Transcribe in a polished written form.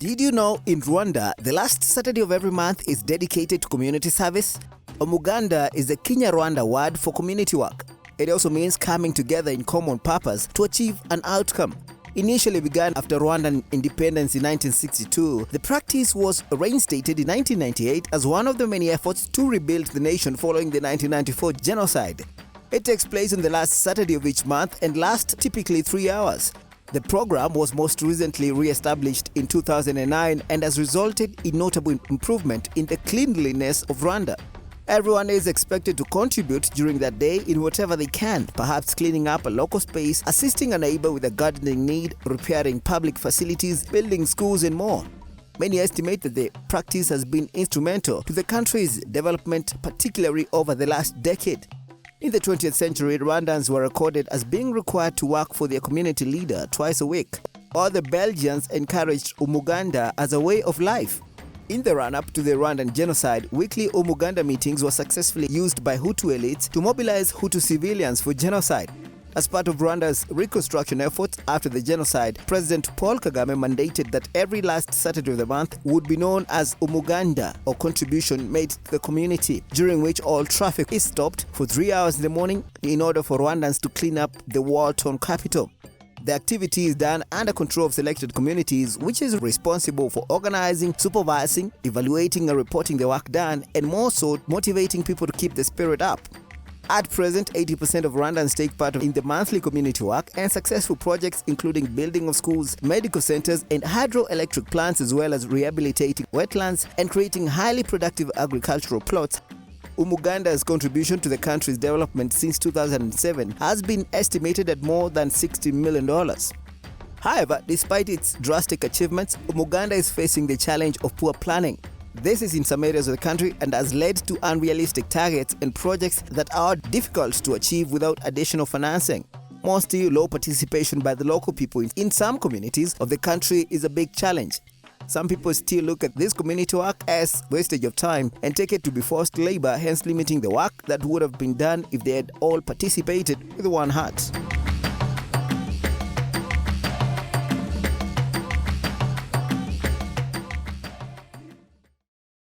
Did you know in Rwanda, the last Saturday of every month is dedicated to community service? Umuganda is the Kenya-Rwanda word for community work. It also means coming together in common purpose to achieve an outcome. Initially began after Rwandan independence in 1962, the practice was reinstated in 1998 as one of the many efforts to rebuild the nation following the 1994 genocide. It takes place on the last Saturday of each month and lasts typically 3 hours. The program was most recently re-established in 2009 and has resulted in notable improvement in the cleanliness of Rwanda. Everyone is expected to contribute during that day in whatever they can, perhaps cleaning up a local space, assisting a neighbor with a gardening need, repairing public facilities, building schools and more. Many estimate that the practice has been instrumental to the country's development, particularly over the last decade. In the 20th century, Rwandans were recorded as being required to work for their community leader twice a week. All the Belgians encouraged Umuganda as a way of life. In the run-up to the Rwandan genocide, weekly Umuganda meetings were successfully used by Hutu elites to mobilize Hutu civilians for genocide. As part of Rwanda's reconstruction efforts after the genocide, President Paul Kagame mandated that every last Saturday of the month would be known as Umuganda, or contribution made to the community, during which all traffic is stopped for 3 hours in the morning in order for Rwandans to clean up the war-torn capital. The activity is done under control of selected communities, which is responsible for organizing, supervising, evaluating and reporting the work done, and more so motivating people to keep the spirit up. At present, 80% of Rwandans take part in the monthly community work and successful projects including building of schools, medical centers and hydroelectric plants, as well as rehabilitating wetlands and creating highly productive agricultural plots. Umuganda's contribution to the country's development since 2007 has been estimated at more than $60 million. However, despite its drastic achievements, Umuganda is facing the challenge of poor planning. This is in some areas of the country and has led to unrealistic targets and projects that are difficult to achieve without additional financing. Mostly low participation by the local people in some communities of the country is a big challenge. Some people still look at this community work as wastage of time and take it to be forced labor, hence limiting the work that would have been done if they had all participated with one heart.